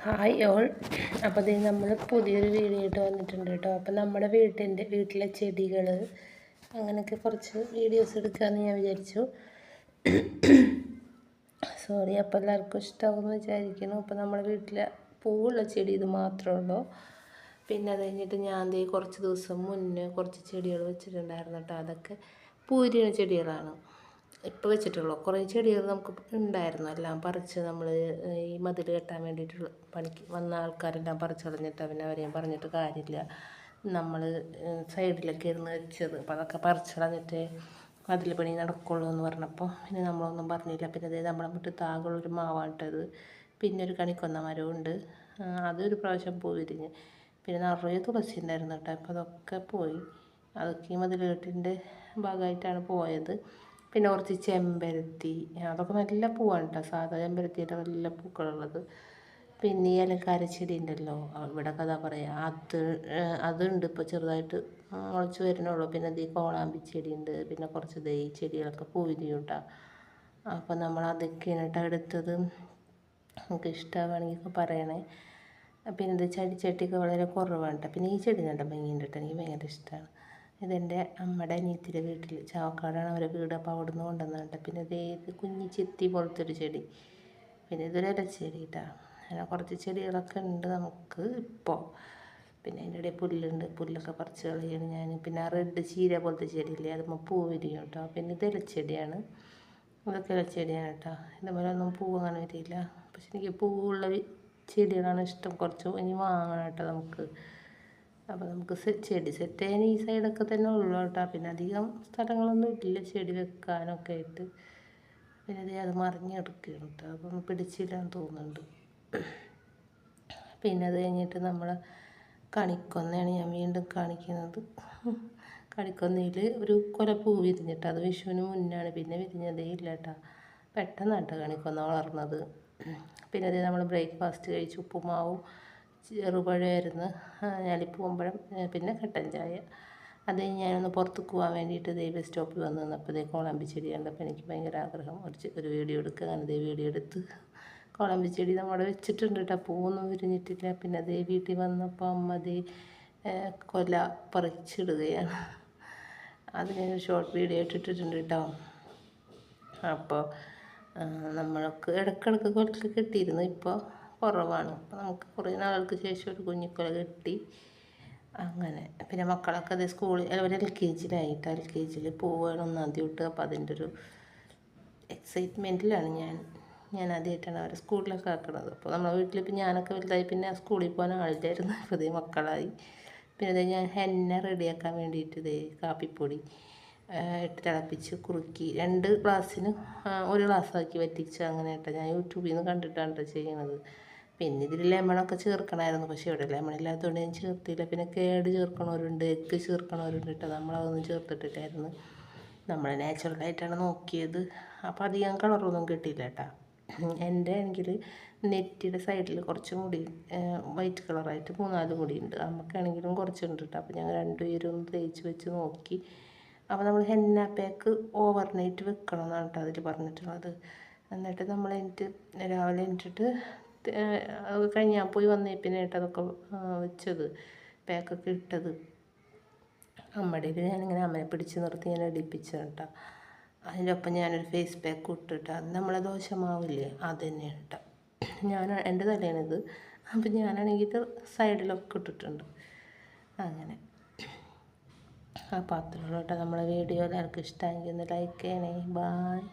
Hi all. അപ്പോൾ ഇത് നമ്മൾ പുതിയൊരു വീഡിയോ ആയിട്ട് വന്നിട്ടുണ്ട് കേട്ടോ. അപ്പോൾ നമ്മുടെ വീട്ടിലെ ചെടികൾ അങ്ങനെയൊക്കെ കുറച്ച് വീഡിയോസ് എടുക്കാമെന്ന് ഞാൻ വിചാരിച്ചു. സോറി. അപ്പോൾ എല്ലാവർക്കും ഇഷ്ടമാകുമെന്ന് വിചാരിക്കുന്നു. അപ്പോൾ നമ്മുടെ വീട്ടിലെ പൂവുള്ള ചെടി ഇത് മാത്രമേ ഉള്ളൂ. പിന്നെ അത് കഴിഞ്ഞിട്ട് ഞാൻ കുറച്ച് ദിവസം മുന്നേ കുറച്ച് ചെടികൾ വെച്ചിട്ടുണ്ടായിരുന്നു കേട്ടോ. അതൊക്കെ പൂരിയ ചെടികളാണ് ഇപ്പോൾ വെച്ചിട്ടുള്ളൂ. കുറേ ചെടികൾ നമുക്ക് ഉണ്ടായിരുന്നു, എല്ലാം പറിച്ച് നമ്മൾ ഈ മതിൽ കെട്ടാൻ വേണ്ടിയിട്ടുള്ള പണിക്ക് വന്ന ആൾക്കാരെല്ലാം പറിച്ച് കളഞ്ഞിട്ട് പിന്നെ അവരെയും പറഞ്ഞിട്ട് കാര്യമില്ല, നമ്മൾ സൈഡിലൊക്കെ ഇരുന്ന് വെച്ചത്. അപ്പോൾ അതൊക്കെ പറിച്ച് കളഞ്ഞിട്ട് മതിൽ പണി നടക്കുള്ളൂ എന്ന് പറഞ്ഞപ്പോൾ പിന്നെ നമ്മളൊന്നും പറഞ്ഞില്ല. പിന്നെ അതായത് നമ്മളെ മുറ്റത്ത് ആകെയുള്ളൊരു മാവാട്ടത്, പിന്നെ ഒരു കണിക്കൊന്ന മരവും ഉണ്ട്. അതൊരു പ്രാവശ്യം പൂ വിരിഞ്ഞ്. പിന്നെ നിറയെ തുളസി ഉണ്ടായിരുന്നു കേട്ടോ. അപ്പോൾ അതൊക്കെ പോയി. അതൊക്കെ ഈ മതിൽ കെട്ടിൻ്റെ ഭാഗമായിട്ടാണ് പോയത്. പിന്നെ കുറച്ച് ചെമ്പരത്തി, അതൊക്കെ നല്ല പൂവാണ് കേട്ടോ. സാധാ ചെമ്പരത്തിയുടെ നല്ല പൂക്കളുള്ളത്. പിന്നെ ഈ അലങ്കാര ചെടി ഉണ്ടല്ലോ, ഇവിടെ കഥ പറയാം, അതുണ്ട് ഇപ്പോൾ ചെറുതായിട്ട് മുളച്ച് വരുന്നുള്ളൂ. പിന്നെ ഈ കോളാമ്പി ചെടി ഉണ്ട്. പിന്നെ കുറച്ച് ഈ ചെടികളൊക്കെ പൂവിരിയും കേട്ടോ. അപ്പോൾ നമ്മൾ അതൊക്കെയാണ് കേട്ടോ എടുത്തത്. നമുക്ക് ഇഷ്ടമാണെങ്കിൽ പറയണേ. പിന്നെ ഇത് ചെടിച്ചട്ടിയൊക്കെ വളരെ കുറവാണ് കേട്ടോ. പിന്നെ ഈ ചെടി നല്ല ഭംഗിയുണ്ട് കേട്ടോ, എനിക്ക് ഭയങ്കര ഇഷ്ടമാണ്. ഇതെൻ്റെ അമ്മയുടെ അനിയത്തിയുടെ വീട്ടിൽ, ചാവക്കാടാണ് അവരെ വീട്. അപ്പോൾ അവിടെ നിന്ന് കൊണ്ടുവന്നിട്ട്. പിന്നെ ഇത് കുഞ്ഞി ചെത്തി പോലത്തെ ഒരു ചെടി. പിന്നെ ഇതൊരു ഇലച്ചെടി കേട്ടോ. അങ്ങനെ കുറച്ച് ചെടികളൊക്കെ ഉണ്ട് നമുക്ക് ഇപ്പോൾ. പിന്നെ അതിൻ്റെ ഇടയിൽ പുല്ലുണ്ട്, പുല്ലൊക്കെ പറിച്ച് കളയാണ് ഞാൻ. പിന്നെ ആ റെഡ് ചീര പോലത്തെ ചെടിയില്ലേ, അതുമ്പോൾ പൂ വിരിയും കേട്ടോ. പിന്നെ ഇത് ഇലച്ചെടിയാണ്, ഇതൊക്കെ ഇലച്ചെടിയാണ് കേട്ടോ. ഇതുപോലെ ഒന്നും പൂ അങ്ങനെ വരില്ല. പക്ഷെ എനിക്ക് പൂവുള്ള ചെടികളാണ് ഇഷ്ടം. കുറച്ച് ഇനി വാങ്ങണം കേട്ടോ നമുക്ക്. അപ്പോൾ നമുക്ക് ചെടി സെറ്റ് ചെയ്യാൻ ഈ സൈഡൊക്കെ തന്നെ ഉള്ളൂ കേട്ടോ. പിന്നെ അധികം സ്ഥലങ്ങളൊന്നും ഇല്ല ചെടി വെക്കാനൊക്കെ ആയിട്ട്. പിന്നെ അത് മറിഞ്ഞെടുക്കുകയാണ് കേട്ടോ. അതൊന്നും പിടിച്ചില്ലാന്ന് തോന്നുന്നുണ്ട്. പിന്നെ അത് കഴിഞ്ഞിട്ട് നമ്മൾ കണിക്കൊന്നയാണ് ഞാൻ വീണ്ടും കാണിക്കുന്നത്. കണിക്കൊന്നയിൽ ഒരു കൊലപ്പൂ വിരിഞ്ഞിട്ട്, അത് വിഷുവിന് മുന്നാണ്. പിന്നെ വിരിഞ്ഞതേ ഇല്ല കേട്ടോ. പെട്ടെന്നാണ് കേട്ടോ കണിക്കൊന്ന വളർന്നത്. പിന്നെ അത് നമ്മൾ ബ്രേക്ക്ഫാസ്റ്റ് കഴിച്ച് ഉപ്പുമാവും ചെറുപഴമായിരുന്നു, ഞാലിപ്പൂവമ്പഴം, പിന്നെ കട്ടൻ ചായ. അത് ഞാനൊന്ന് പുറത്തേക്ക് പോകാൻ വേണ്ടിയിട്ട് ബസ് സ്റ്റോപ്പിൽ വന്ന് നിന്നപ്പോൾ കോളാമ്പി ചെടി കണ്ടപ്പോൾ എനിക്ക് ഭയങ്കര ആഗ്രഹം ഒരു വീഡിയോ എടുക്കുക. അങ്ങനെ വീഡിയോ എടുത്ത് കോളാമ്പി ചെടി നമ്മുടെ വെച്ചിട്ടുണ്ട് കേട്ടോ. പൂവൊന്നും വിരിഞ്ഞിട്ടില്ല. പിന്നെ വീട്ടിൽ വന്നപ്പോൾ അമ്മ കൊല പറിച്ചിടുകയാണ്. അത് ഞാനൊരു ഷോർട്ട് വീഡിയോ ഇട്ടിട്ടുണ്ട് കേട്ടോ. അപ്പോൾ നമ്മൾക്ക് ഇടയ്ക്കിടയ്ക്ക് കൊല കിട്ടിയിരുന്നു, ഇപ്പോൾ കുറവാണ്. അപ്പോൾ നമുക്ക് കുറേ നാളുകൾക്ക് ശേഷം ഒരു കുഞ്ഞിക്കൊല കിട്ടി. അങ്ങനെ പിന്നെ മക്കളൊക്കെ അത് സ്കൂളിൽ അവർ LKG പോവുകയാണ് 1-ാം തീയതി തൊട്ട്. അപ്പോൾ അതിൻ്റെ ഒരു എക്സൈറ്റ്മെൻറ്റിലാണ് ഞാൻ ആദ്യമായിട്ടാണ് അവരെ സ്കൂളിലൊക്കെ ആക്കുന്നത്. അപ്പോൾ നമ്മുടെ വീട്ടിലിപ്പോൾ ഞാനൊക്കെ വലുതായി, പിന്നെ സ്കൂളിൽ പോകാൻ ആളില്ലായിരുന്നു. അപ്പോൾ മക്കളായി. പിന്നെ ഞാൻ ഹെന്ന റെഡിയാക്കാൻ വേണ്ടിയിട്ട് കാപ്പിപ്പൊടി ഇട്ട് തിളപ്പിച്ച് കുറുക്കി 2 ഗ്ലാസ്സിന് 1 ഗ്ലാസ്സാക്കി വറ്റിച്ച് അങ്ങനെ കേട്ടോ. ഞാൻ യൂട്യൂബിൽ നിന്ന് കണ്ടിട്ടാണ് കേട്ടോ ചെയ്യുന്നത്. പിന്നെ ഇതിൽ ലെമണൊക്കെ ചേർക്കണമായിരുന്നു, പക്ഷേ ഇവിടെ ലെമൺ ഇല്ലാത്തതുകൊണ്ട് ഞാൻ ചേർത്തില്ല. പിന്നെ കേട് ചേർക്കണവരുണ്ട്, എഗ്ഗ് ചേർക്കണവരുണ്ട് കേട്ടോ. നമ്മളതൊന്നും ചേർത്തിട്ടില്ലായിരുന്നു. നമ്മൾ നാച്ചുറലായിട്ടാണ് നോക്കിയത്. അപ്പോൾ അധികം കളറൊന്നും കിട്ടിയില്ല കേട്ടോ. എൻ്റെ ആണെങ്കിൽ നെറ്റിയുടെ സൈഡിൽ കുറച്ചും കൂടി വൈറ്റ് കളറായിട്ട് 3-4 മുടി ഉണ്ട്. നമുക്കാണെങ്കിലും കുറച്ചുണ്ട് കേട്ടോ. അപ്പോൾ ഞങ്ങൾ 2 പേരും ഒന്ന് തേച്ച് വെച്ച് നോക്കി. അപ്പോൾ നമ്മൾ ഹെന്ന പാക്ക് ഓവർനൈറ്റ് വെക്കണം എന്നാണ് കേട്ടോ അതിൽ പറഞ്ഞിട്ടുള്ളത്. എന്നിട്ട് നമ്മൾ രാവിലെ എണീറ്റിട്ട് അത് കഴിഞ്ഞ് ഞാൻ പോയി വന്നേ പിന്നെ കേട്ടോ അതൊക്കെ വെച്ചത്, പാക്കൊക്കെ ഇട്ടത്. അമ്മയുടെ ഞാനിങ്ങനെ അമ്മയെ പിടിച്ച് നിർത്തി ഞാൻ ഇടിപ്പിച്ചത് കേട്ടോ. അതിൻ്റെ ഒപ്പം ഞാനൊരു ഫേസ് പാക്ക് ഇട്ടിട്ട്, അത് നമ്മളെ ദോശമാവില്ലേ അത് തന്നെയാണ് കേട്ടോ. എൻ്റെ തലയാണിത്. അപ്പം ഞാനാണെങ്കിൽ ഇത് സൈഡിലൊക്കെ ഇട്ടിട്ടുണ്ട്. അങ്ങനെ ആ പാത്രമുള്ള കേട്ടോ. നമ്മളെ വീഡിയോ എല്ലാവർക്കും ഇഷ്ടമായെങ്കിൽ ഒന്ന് ലൈക്ക് ചെയ്യണേ. ബായ്.